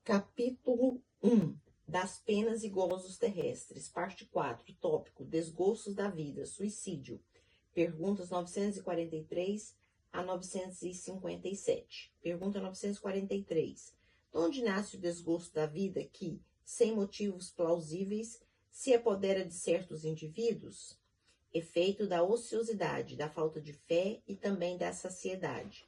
Capítulo 1 das penas e gozos terrestres, parte 4, tópico, desgostos da vida, suicídio, perguntas 943 a 957. Pergunta 943. De onde nasce o desgosto da vida que, sem motivos plausíveis, se apodera de certos indivíduos? Efeito da ociosidade, da falta de fé e também da saciedade.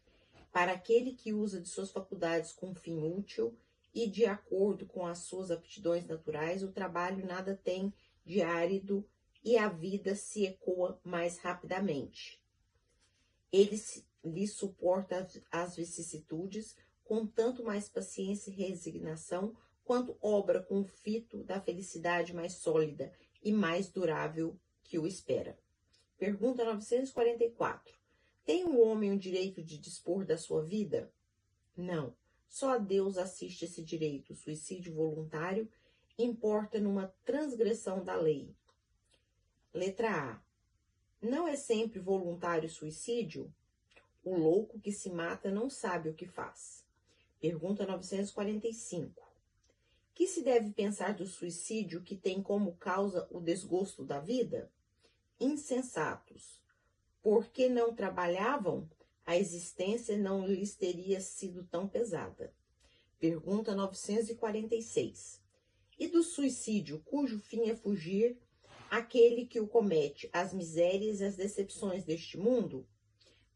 Para aquele que usa de suas faculdades com fim útil e de acordo com as suas aptidões naturais, o trabalho nada tem de árido e a vida se ecoa mais rapidamente. Ele lhe suporta as vicissitudes com tanto mais paciência e resignação, quanto obra com o fito da felicidade mais sólida e mais durável que o espera. Pergunta 944. Tem o homem o direito de dispor da sua vida? Não. Só a Deus assiste esse direito. O suicídio voluntário importa numa transgressão da lei. Letra A. Não é sempre voluntário o suicídio? O louco que se mata não sabe o que faz. Pergunta 945. Que se deve pensar do suicídio que tem como causa o desgosto da vida? Insensatos. Porque não trabalhavam? A existência não lhes teria sido tão pesada. Pergunta 946. E do suicídio, cujo fim é fugir aquele que o comete às misérias e às decepções deste mundo?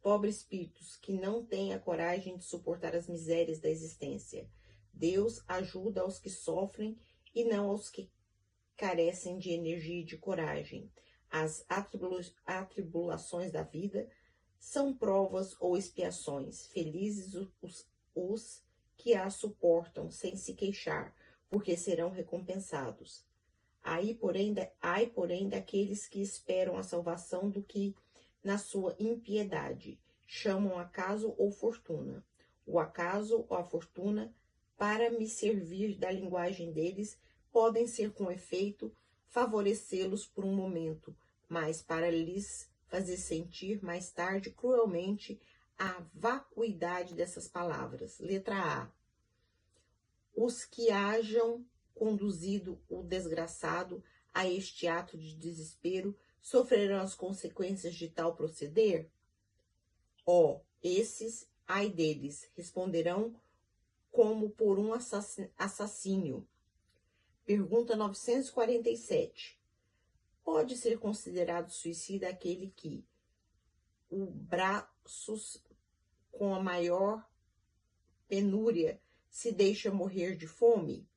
Pobres espíritos que não têm a coragem de suportar as misérias da existência. Deus ajuda aos que sofrem e não aos que carecem de energia e de coragem. As atribulações da vida são provas ou expiações. Felizes os que as suportam sem se queixar, porque serão recompensados. Ai, porém, daqueles que esperam a salvação do que, na sua impiedade, chamam acaso ou fortuna. O acaso ou a fortuna, para me servir da linguagem deles, podem ser com efeito favorecê-los por um momento, mas para lhes fazer sentir mais tarde cruelmente a vacuidade dessas palavras. Letra A. Os que hajam conduzido o desgraçado a este ato de desespero sofrerão as consequências de tal proceder? Esses, ai deles, responderão como por um assassínio. Pergunta 947. Pode ser considerado suicida aquele que, os braços com a maior penúria, se deixa morrer de fome?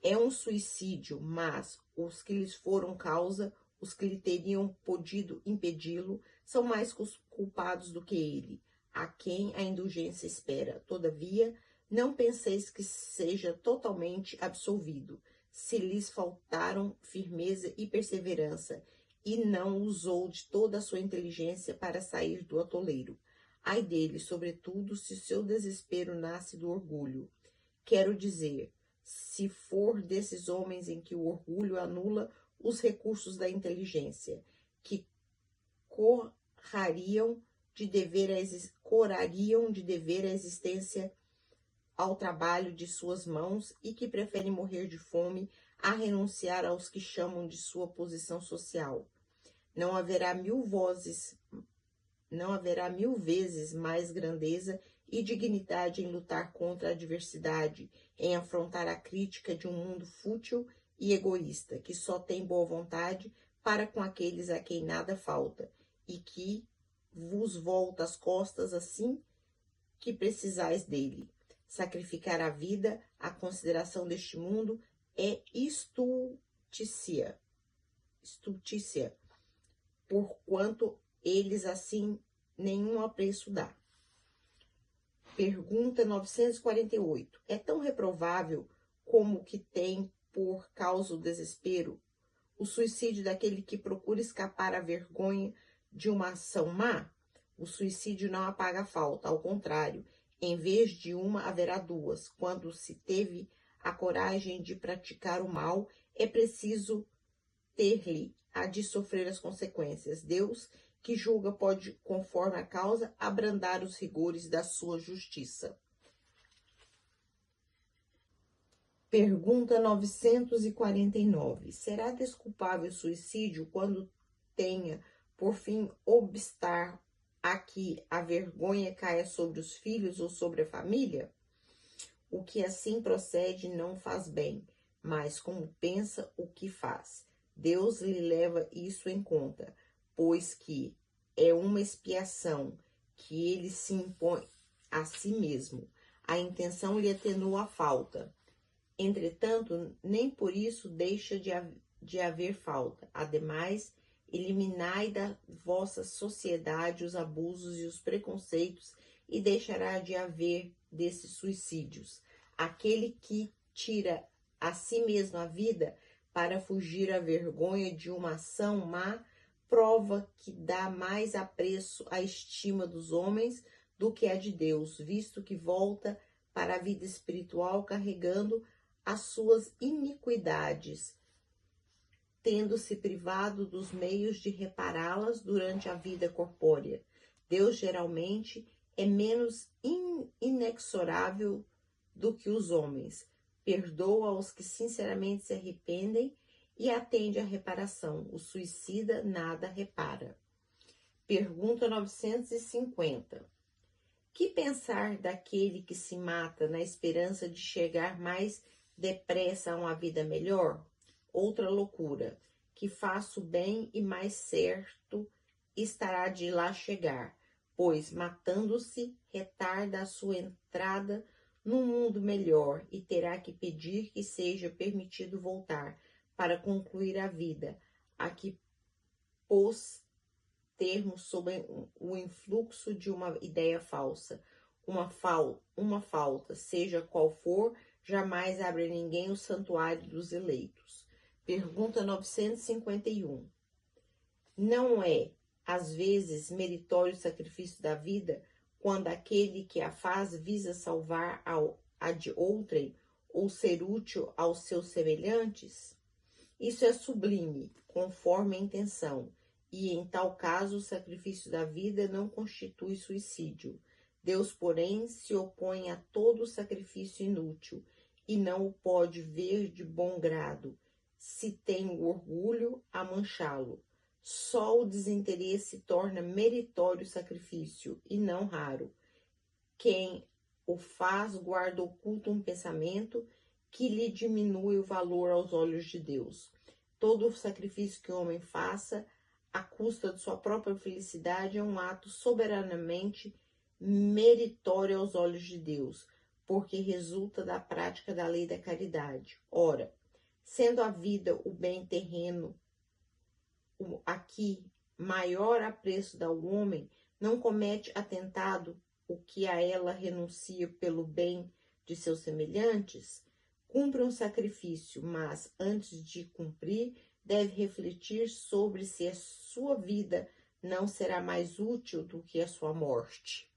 É um suicídio, mas os que lhes foram causa, os que lhe teriam podido impedi-lo, são mais culpados do que ele, a quem a indulgência espera. Todavia, não penseis que seja totalmente absolvido, se lhes faltaram firmeza e perseverança, e não usou de toda a sua inteligência para sair do atoleiro. Ai dele, sobretudo, se seu desespero nasce do orgulho. Quero dizer, se for desses homens em que o orgulho anula os recursos da inteligência, que corariam de dever a existência ao trabalho de suas mãos e que preferem morrer de fome a renunciar aos que chamam de sua posição social. Não haverá mil vezes mais grandeza e dignidade em lutar contra a adversidade, em afrontar a crítica de um mundo fútil e egoísta, que só tem boa vontade para com aqueles a quem nada falta, e que vos volta as costas assim que precisais dele. Sacrificar a vida à consideração deste mundo é estultícia, porquanto eles assim nenhum apreço dá. Pergunta 948. É tão reprovável como o que tem por causa o desespero o suicídio daquele que procura escapar à vergonha de uma ação má? O suicídio não apaga a falta, ao contrário, em vez de uma haverá duas. Quando se teve a coragem de praticar o mal, é preciso ter-lhe a de sofrer as consequências. Deus, que julga, pode, conforme a causa, abrandar os rigores da sua justiça. Pergunta 949. Será desculpável o suicídio quando tenha, por fim, obstar a que a vergonha caia sobre os filhos ou sobre a família? O que assim procede não faz bem, mas como pensa o que faz. Deus lhe leva isso em conta, pois que é uma expiação que ele se impõe a si mesmo. A intenção lhe atenua a falta. Entretanto, nem por isso deixa de haver falta. Ademais, eliminai da vossa sociedade os abusos e os preconceitos, e deixará de haver desses suicídios. Aquele que tira a si mesmo a vida para fugir à vergonha de uma ação má, prova que dá mais apreço à estima dos homens do que a de Deus, visto que volta para a vida espiritual carregando as suas iniquidades, tendo-se privado dos meios de repará-las durante a vida corpórea. Deus geralmente é menos inexorável do que os homens, perdoa os que sinceramente se arrependem e atende à reparação. O suicida nada repara. Pergunta 950. Que pensar daquele que se mata na esperança de chegar mais depressa a uma vida melhor? Outra loucura, que faça o bem e mais certo estará de lá chegar, pois matando-se retarda a sua entrada num mundo melhor e terá que pedir que seja permitido voltar para concluir a vida, a que pôs termo sob o influxo de uma ideia falsa. Uma falta, seja qual for, jamais abre a ninguém o santuário dos eleitos. Pergunta 951. Não é, às vezes, meritório o sacrifício da vida, quando aquele que a faz visa salvar a de outrem ou ser útil aos seus semelhantes? Isso é sublime, conforme a intenção, e em tal caso o sacrifício da vida não constitui suicídio. Deus, porém, se opõe a todo sacrifício inútil e não o pode ver de bom grado, se tem o orgulho a manchá-lo. Só o desinteresse torna meritório o sacrifício, e não raro. Quem o faz guarda oculto um pensamento que lhe diminui o valor aos olhos de Deus. Todo o sacrifício que o homem faça à custa de sua própria felicidade é um ato soberanamente meritório aos olhos de Deus, porque resulta da prática da lei da caridade. Ora, sendo a vida o bem terreno, aqui maior apreço dá o homem, não comete atentado o que a ela renuncia pelo bem de seus semelhantes? Cumpre um sacrifício, mas antes de cumprir, deve refletir sobre se a sua vida não será mais útil do que a sua morte.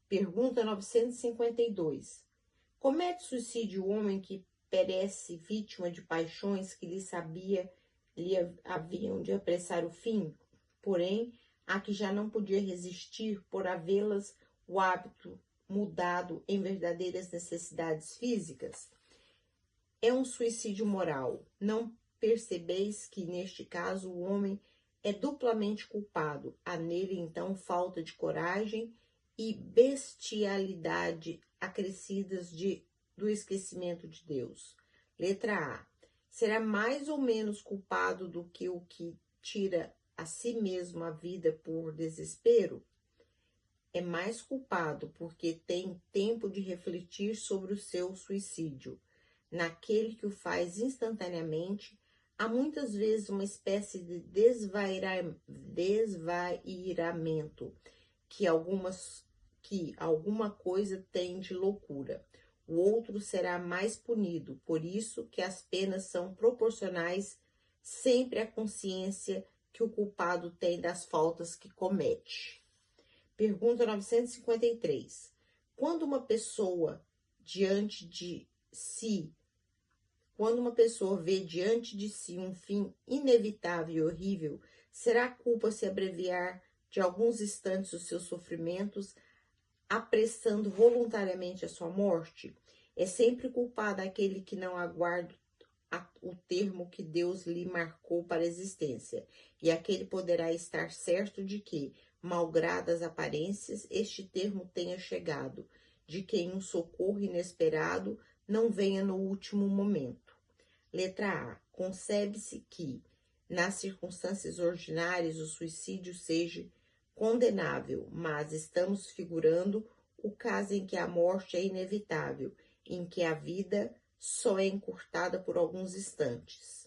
Pergunta 952. Comete suicídio o homem que perece vítima de paixões que lhe haviam de apressar o fim? Porém, a que já não podia resistir por havê-las o hábito mudado em verdadeiras necessidades físicas? É um suicídio moral. Não percebeis que, neste caso, o homem é duplamente culpado. Há nele, então, falta de coragem e bestialidade acrescidas do esquecimento de Deus. Letra A. Será mais ou menos culpado do que o que tira a si mesmo a vida por desespero? É mais culpado porque tem tempo de refletir sobre o seu suicídio. Naquele que o faz instantaneamente, há muitas vezes uma espécie de desvairamento, que alguma coisa tem de loucura. O outro será mais punido, por isso que as penas são proporcionais sempre à consciência que o culpado tem das faltas que comete. Pergunta 953. Quando uma pessoa vê diante de si um fim inevitável e horrível, será culpa se abreviar de alguns instantes os seus sofrimentos, apressando voluntariamente a sua morte? É sempre culpado aquele que não aguarda o termo que Deus lhe marcou para a existência, e aquele poderá estar certo de que, malgrado as aparências, este termo tenha chegado, de quem um socorro inesperado não venha no último momento. Letra A. Concebe-se que, nas circunstâncias ordinárias, o suicídio seja condenável, mas estamos figurando o caso em que a morte é inevitável, em que a vida só é encurtada por alguns instantes.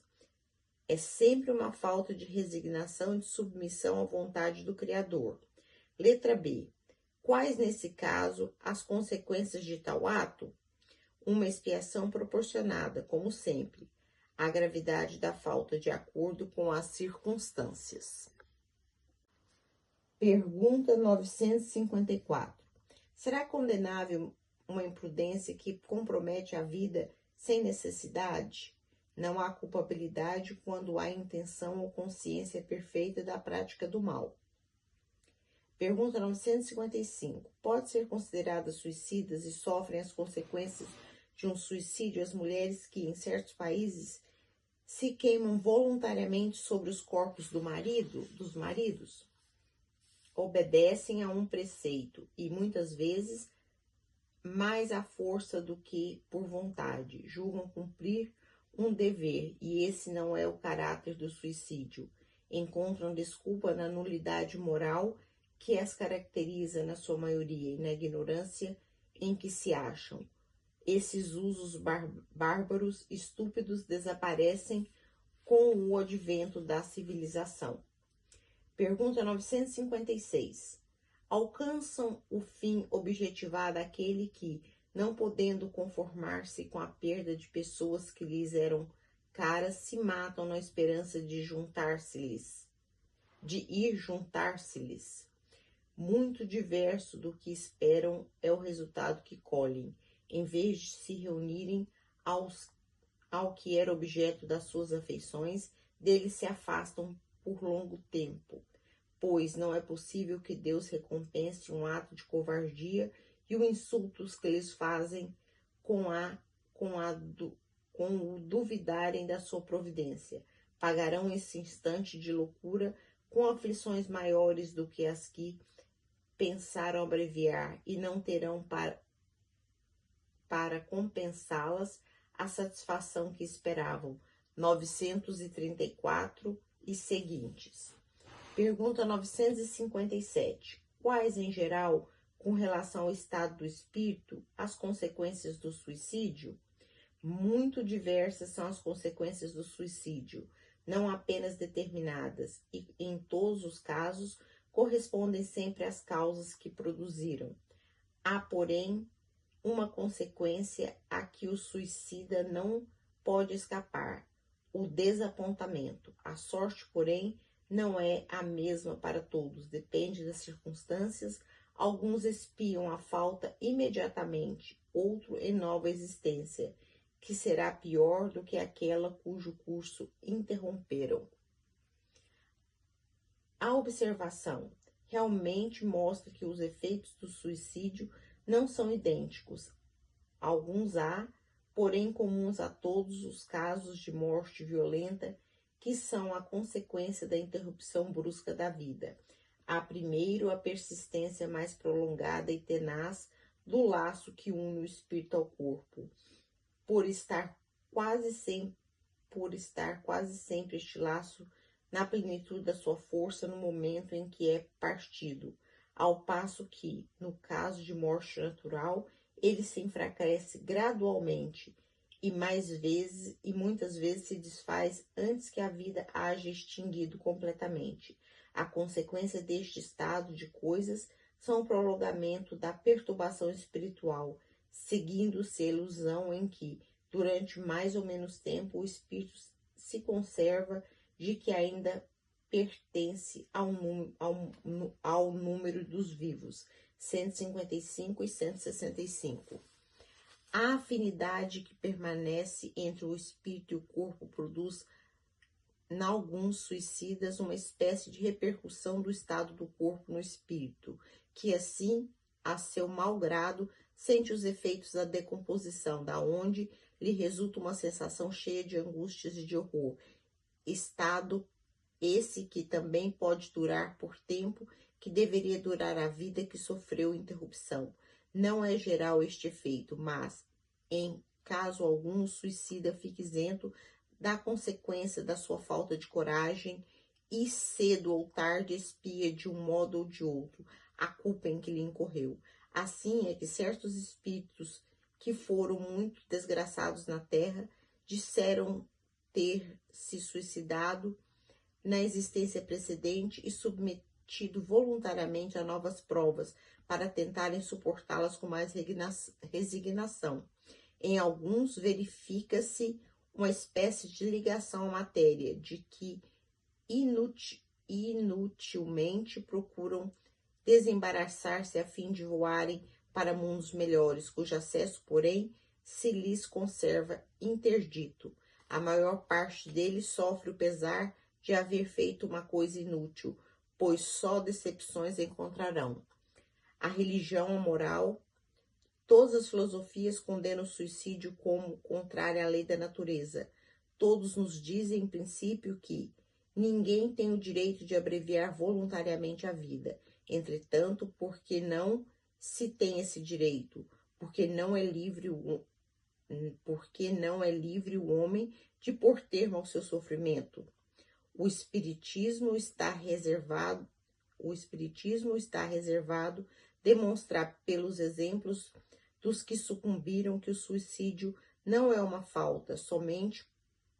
É sempre uma falta de resignação e de submissão à vontade do Criador. Letra B. Quais, nesse caso, as consequências de tal ato? Uma expiação proporcionada, como sempre, à gravidade da falta de acordo com as circunstâncias. Pergunta 954. Será condenável uma imprudência que compromete a vida sem necessidade? Não há culpabilidade quando há intenção ou consciência perfeita da prática do mal. Pergunta 955. Pode ser consideradas suicidas e sofrem as consequências de um suicídio as mulheres que, em certos países, se queimam voluntariamente sobre os corpos dos maridos? Obedecem a um preceito e, muitas vezes, mais à força do que por vontade. Julgam cumprir um dever, e esse não é o caráter do suicídio. Encontram desculpa na nulidade moral que as caracteriza na sua maioria e na ignorância em que se acham. Esses usos bárbaros, estúpidos, desaparecem com o advento da civilização. Pergunta 956. Alcançam o fim objetivado aquele que, não podendo conformar-se com a perda de pessoas que lhes eram caras, se matam na esperança de ir juntar-se-lhes. Muito diverso do que esperam é o resultado que colhem. Em vez de se reunirem ao que era objeto das suas afeições, deles se afastam por longo tempo, pois não é possível que Deus recompense um ato de covardia e os insultos que eles fazem com o duvidarem da sua providência. Pagarão esse instante de loucura com aflições maiores do que as que pensaram abreviar, e não terão para compensá-las a satisfação que esperavam. 934 e seguintes. Pergunta 957. Quais, em geral, com relação ao estado do espírito, as consequências do suicídio? Muito diversas são as consequências do suicídio, não apenas determinadas, e em todos os casos correspondem sempre às causas que produziram. Há, porém, uma consequência a que o suicida não pode escapar: o desapontamento. A sorte, porém, não é a mesma para todos, depende das circunstâncias. Alguns expiam a falta imediatamente, outro em nova existência, que será pior do que aquela cujo curso interromperam. A observação realmente mostra que os efeitos do suicídio não são idênticos. Alguns há, porém comuns a todos os casos de morte violenta, que são a consequência da interrupção brusca da vida. Há primeiro a persistência mais prolongada e tenaz do laço que une o espírito ao corpo, por estar quase sempre este laço na plenitude da sua força no momento em que é partido, ao passo que, no caso de morte natural, ele se enfraquece gradualmente e muitas vezes se desfaz antes que a vida haja extinguido completamente. A consequência deste estado de coisas são o prolongamento da perturbação espiritual, seguindo-se a ilusão em que, durante mais ou menos tempo, o espírito se conserva de que ainda pertence ao número dos vivos, 155 e 165. A afinidade que permanece entre o espírito e o corpo produz, em alguns suicidas, uma espécie de repercussão do estado do corpo no espírito, que assim, a seu mau grado, sente os efeitos da decomposição, da onde lhe resulta uma sensação cheia de angústias e de horror. Estado esse que também pode durar por tempo que deveria durar a vida que sofreu interrupção. Não é geral este efeito, mas, em caso algum, o suicida fica isento da consequência da sua falta de coragem e cedo ou tarde expia de um modo ou de outro a culpa em que lhe incorreu. Assim é que certos espíritos que foram muito desgraçados na terra disseram ter se suicidado na existência precedente e submetido voluntariamente a novas provas para tentarem suportá-las com mais resignação. Em alguns verifica-se uma espécie de ligação à matéria, de que inutilmente procuram desembaraçar-se a fim de voarem para mundos melhores, cujo acesso, porém, se lhes conserva interdito. A maior parte deles sofre o pesar de haver feito uma coisa inútil, pois só decepções encontrarão. A religião, a moral, todas as filosofias condenam o suicídio como contrário à lei da natureza. Todos nos dizem, em princípio, que ninguém tem o direito de abreviar voluntariamente a vida. Entretanto, porque não se tem esse direito? Porque não é livre o homem de pôr termo ao seu sofrimento? O espiritismo está reservado demonstrar pelos exemplos dos que sucumbiram que o suicídio não é uma falta somente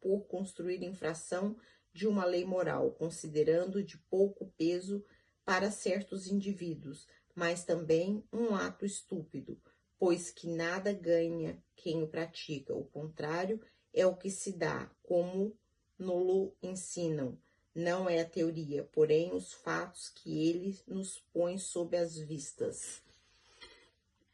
por construir infração de uma lei moral, considerando de pouco peso para certos indivíduos, mas também um ato estúpido, pois que nada ganha quem o pratica. O contrário é o que se dá, como nos ensinam. Não é a teoria, porém os fatos que ele nos põe sob as vistas.